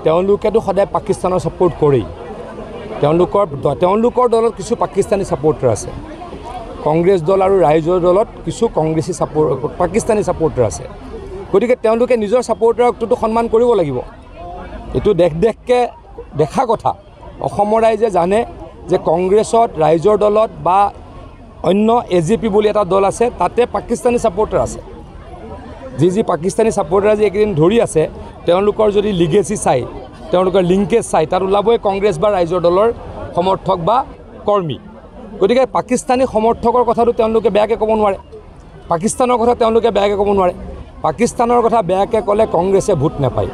তেওঁলোকেতো সদায় পাকিস্তানৰ ছাপোৰ্ট কৰেই। তেওঁলোকৰ দলত কিছু পাকিস্তানী ছাপোৰ্টাৰ আছে, কংগ্ৰেছ দল আৰু ৰাইজৰ দলত কিছু কংগ্ৰেছী পাকিস্তানী ছাপোৰ্টাৰ আছে। গতিকে তেওঁলোকে নিজৰ ছাপোৰ্টাৰকতো সন্মান কৰিব লাগিব। এইটো দেশকে দেখা কথা। অসমৰ ৰাইজে জানে যে কংগ্ৰেছত, ৰাইজৰ দলত বা অন্য AJP বুলি এটা দল আছে, তাতে পাকিস্তানী ছাপোৰ্টাৰ আছে। যি পাকিস্তানী ছাপোৰ্টাৰ যি এইকেইদিন ধৰি আছে, তেওঁলোকৰ যদি লিগেচি চাই, তেওঁলোকৰ লিংকেজ চাই, তাত ওলাবই কংগ্ৰেছ বা ৰাইজৰ দলৰ সমৰ্থক বা কৰ্মী। গতিকে পাকিস্তানী সমৰ্থকৰ কথাটো তেওঁলোকে বেয়াকৈ ক'ব নোৱাৰে, পাকিস্তানৰ কথা তেওঁলোকে বেয়াকৈ ক'ব নোৱাৰে। পাকিস্তানৰ কথা বেয়াকৈ ক'লে কংগ্ৰেছে ভোট নাপায়।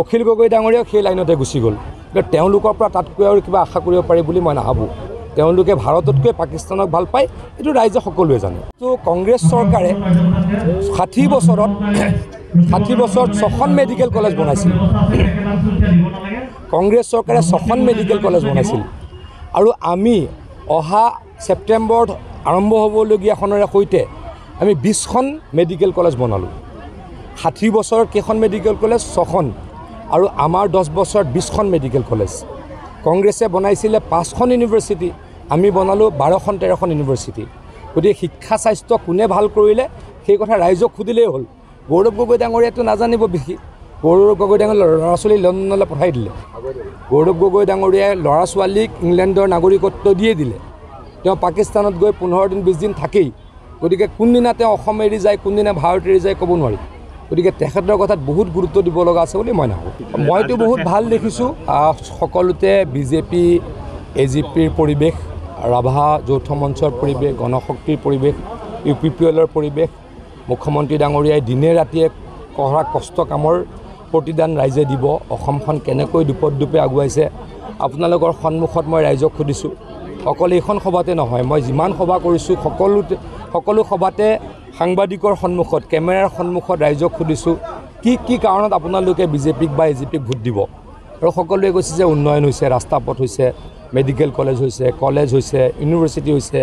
অখিল গগৈ ডাঙৰীয়াও সেই লাইনতে গুচি গ'ল। কিন্তু তেওঁলোকৰ পৰা তাতকৈ আৰু কিবা আশা কৰিব পাৰি বুলি মই নাভাবোঁ। তেওঁলোকে ভাৰততকৈ পাকিস্তানক ভাল পায়, এইটো ৰাইজে সকলোৱে জানে। তো কংগ্ৰেছ চৰকাৰে 60 বছৰত 6খন মেডিকেল কলেজ বনাইছিল। কংগ্ৰেছ চৰকাৰে 6খন মেডিকেল কলেজ বনাইছিল আৰু আমি অহা ছেপ্টেম্বৰত আৰম্ভ হ'বলগীয়াখনৰে সৈতে আমি 20খন মেডিকেল কলেজ বনালোঁ। 60 বছৰত কেইখন মেডিকেল কলেজ? 6খন। আৰু আমাৰ 10 বছৰত 20খন মেডিকেল কলেজ। কংগ্ৰেছে বনাইছিলে 5খন ইউনিভাৰ্চিটি, আমি বনালোঁ 12খন 13খন ইউনিভাৰ্চিটি। গতিকে শিক্ষা স্বাস্থ্য কোনে ভাল কৰিলে সেই কথা ৰাইজক সুধিলেই হ'ল। গৌৰৱ গগৈ ডাঙৰীয়াটো নাজানিব বিশেষ। গৌৰৱ গগৈ ডাঙৰীয়া ল'ৰা ছোৱালী লণ্ডনলৈ পঠাই দিলে। গৌৰৱ গগৈ ডাঙৰীয়াই ল'ৰা ছোৱালীক ইংলেণ্ডৰ নাগৰিকত্ব দিয়ে দিলে। তেওঁ পাকিস্তানত গৈ 15 দিন 20 দিন থাকেই। গতিকে কোনদিনা তেওঁ অসম এৰি যায়, কোনদিনা ভাৰত এৰি যায় ক'ব নোৱাৰি। গতিকে তেখেতৰ কথাত বহুত গুৰুত্ব দিব লগা আছে বুলি মই নাভাবোঁ। মইতো বহুত ভাল দেখিছোঁ সকলোতে BJP AJPৰ পৰিৱেশ, ৰাভা যৌথ মঞ্চৰ পৰিৱেশ, গণশক্তিৰ পৰিৱেশ, UPPLৰ পৰিৱেশ। মুখ্যমন্ত্ৰী ডাঙৰীয়াই দিনে ৰাতিয়ে কৰা কষ্ট কামৰ প্ৰতিদান ৰাইজে দিব। অসমখন কেনেকৈ দুপে আগুৱাইছে আপোনালোকৰ সন্মুখত মই ৰাইজক সুধিছোঁ। অকল এইখন সভাতে নহয়, মই যিমান সভা কৰিছোঁ সকলো সভাতে সাংবাদিকৰ সন্মুখত, কেমেৰাৰ সন্মুখত ৰাইজক সুধিছোঁ কি কাৰণত আপোনালোকে BJPক বা AJPক ভোট দিব। আৰু সকলোৱে কৈছে যে উন্নয়ন হৈছে, ৰাস্তা পথ হৈছে, মেডিকেল কলেজ হৈছে, ইউনিভাৰ্চিটি হৈছে,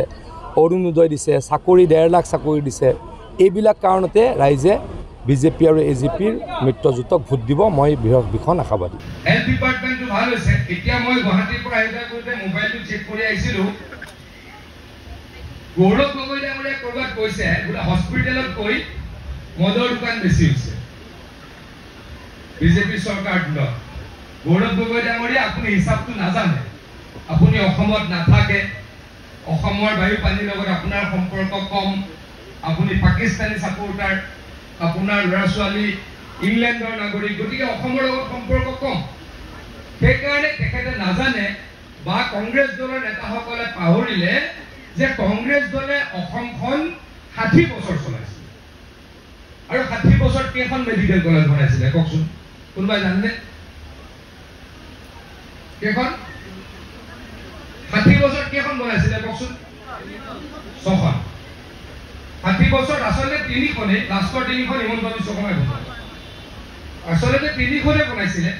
অৰুণোদয় দিছে, চাকৰি 1.5 লাখ চাকৰি দিছে। এইবিলাক কাৰণতে ৰাইজে BJP আৰু AJPৰ মিত্ৰজোঁটক ভোট দিব। মই ভীষণ আশাবাদী। হেল্থ ডিপাৰ্টমেণ্টটো ভাল হৈছে। এতিয়া মই গুৱাহাটীৰ পৰা আহিলে মোবাইলটো চেক কৰি আহিছিলোঁ, গৌৰৱ গগৈ ডাঙৰীয়াই ক'ৰবাত কৈছে বোলে হস্পিটেলত গৈ মদৰ দোকান বেছি হৈছে BJP চৰকাৰ দিনত। গৌৰৱ গগৈ ডাঙৰীয়া, আপুনি হিচাপটো নাজানে, আপুনি অসমত নাথাকে, অসমৰ বায়ু পানীৰ লগত আপোনাৰ সম্পৰ্ক কম, আপুনি পাকিস্তানী ছাপোৰ্টাৰ, আপোনাৰ ল'ৰা ছোৱালী ইংলেণ্ডৰ নাগৰিক, গতিকে অসমৰ লগত সম্পৰ্ক কম। সেইকাৰণে তেখেতে নাজানে বা কংগ্ৰেছ দলৰ নেতাসকলে পাহৰিলে যে কংগ্ৰেছ দলে অসমখন 60 বছৰ চলাইছিল। আৰু 60 বছৰত কেইখন মেডিকেল কলেজ বনাইছিলে কওকচোন, কোনোবাই জানেনে? কেইখন? 60 বছৰত কেইখন বনাইছিলে কওকচোন? 6খন। 60 বছৰত আচলতে 3খনেই, লাষ্টৰ 3খন হিমন্ত বিশ্ব শৰ্মাই বনাইছিলে। আচলতে 3খনে বনাইছিলে।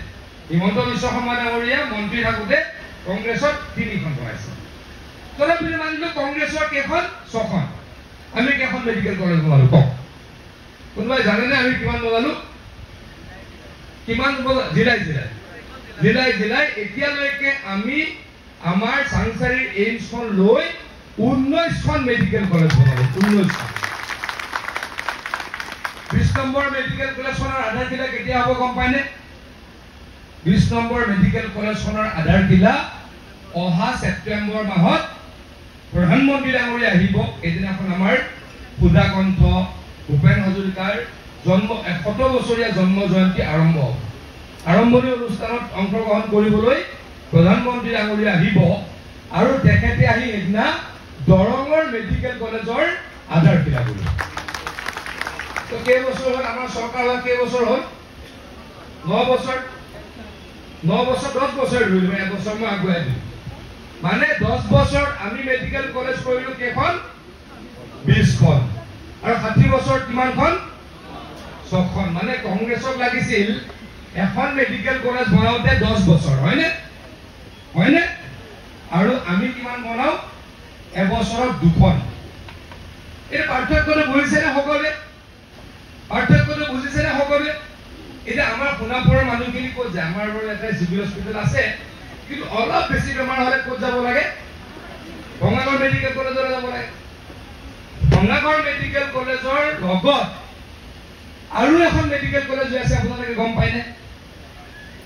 হিমন্ত বিশ্ব শৰ্মা ডাঙৰীয়া মন্ত্ৰী থাকোঁতে কংগ্ৰেছত 3খন বনাইছিল। তথাপিও মানিলোঁ কংগ্ৰেছৰ কেইখন? 6খন। আমি কেইখন মেডিকেল কলেজ বনালোঁ কওক? কোনোবাই জানেনে আমি কিমান বনালোঁ? কিমান জিলাই এতিয়ালৈকে আমি আমাৰ চাংচাৰীৰ এইমছখন লৈ 19খন মেডিকেল কলেজ বনালোঁ। 19খন। 20 নম্বৰ মেডিকেল কলেজখনৰ আধাৰশিলা কেতিয়া হ'ব গম পায়নে? 20 নম্বৰ মেডিকেল কলেজখনৰ আধাৰশিলা অহা ছেপ্টেম্বৰ মাহত প্ৰধানমন্ত্ৰী ডাঙৰীয়া আহিব। এদিনাখন আমাৰ সুধাকণ্ঠ ভূপেন হাজৰিকাৰ 100 বছৰীয়া জন্ম জয়ন্তী আৰম্ভ হ'ব। আৰম্ভণি অনুষ্ঠানত অংশগ্ৰহণ কৰিবলৈ প্ৰধানমন্ত্ৰী ডাঙৰীয়া আহিব আৰু তেখেতে আহি এদিনা দৰঙৰ মেডিকেল কলেজৰ আধাৰশিলা দিব। তো কেইবছৰ হ'ল আমাৰ চৰকাৰ হোৱা? কেইবছৰ হ'ল? 9 বছৰ। 10 বছৰ ধৰিলো, এবছৰ মই আগুৱাই দিলোঁ। মানে 10 বছৰত আমি মেডিকেল কলেজ কৰিলোঁ কেইখন? 20খন। আৰু 60 বছৰত কিমানখন? 6খন। মানে কংগ্ৰেছক লাগিছিল এখন মেডিকেল কলেজ বনাওঁতে 10 বছৰ, হয়নে? আৰু আমি কিমান বনাওঁ? এবছৰত 2খন। এই পাৰ্থক্যটো বুজিছেনে সকলোৱে? পাৰ্থক্যটো বুজিছেনে সকলোৱে? এতিয়া আমাৰ সোণাপুৰৰ মানুহখিনি ক'ত যায়? আমাৰ বাৰু এটা চিভিল হস্পিটেল আছে, কিন্তু অলপ বেছি বেমাৰ হ'লে ক'ত যাব লাগে? ভঙাগড় মেডিকেল কলেজলৈ যাব লাগে। ভঙাগড় মেডিকেল কলেজৰ লগত আৰু এখন মেডিকেল কলেজ হৈ আছে, আপোনালোকে গম পায়নে?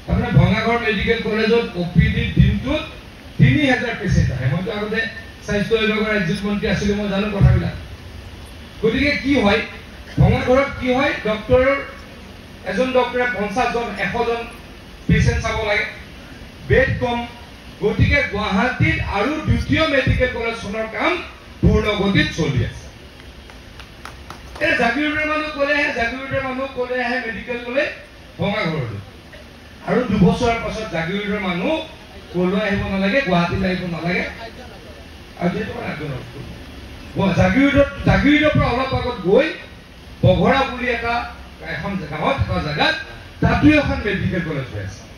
আপোনাৰ ভঙাগড় মেডিকেল কলেজত OPD দিনটোত 3000 পেচেণ্ট আহে। মইতো আগতে স্বাস্থ্য বিভাগৰ ৰাজ্যিক মন্ত্ৰী আছিলোঁ, মই জানো কথাবিলাক। গতিকে কি হয়, ভঙাগড়ত কি হয়, এজন ডক্টৰে 50জন 100জন পেচেণ্ট চাব লাগে, বেড কম। গতিকে গুৱাহাটীত আৰু দ্বিতীয় মেডিকেল কলেজখনৰ কাম পূৰ্ণ গতিত চলি আছে। জাগিৰোডৰ মানুহ ক'লে আহে মেডিকেল কলেজ ভঙাগড়লৈ, আৰু 2 বছৰৰ পাছত জাগিৰোডৰ মানুহ ক'লৈ আহিব নালাগে, গুৱাহাটীলৈ আহিব নালাগে। আৰু জাগিৰোডৰ পৰা অলপ আগত গৈ বঘৰা বুলি এখন গাঁৱত, এটা জেগাত তাতো এখন মেডিকেল কলেজ হৈ আছে।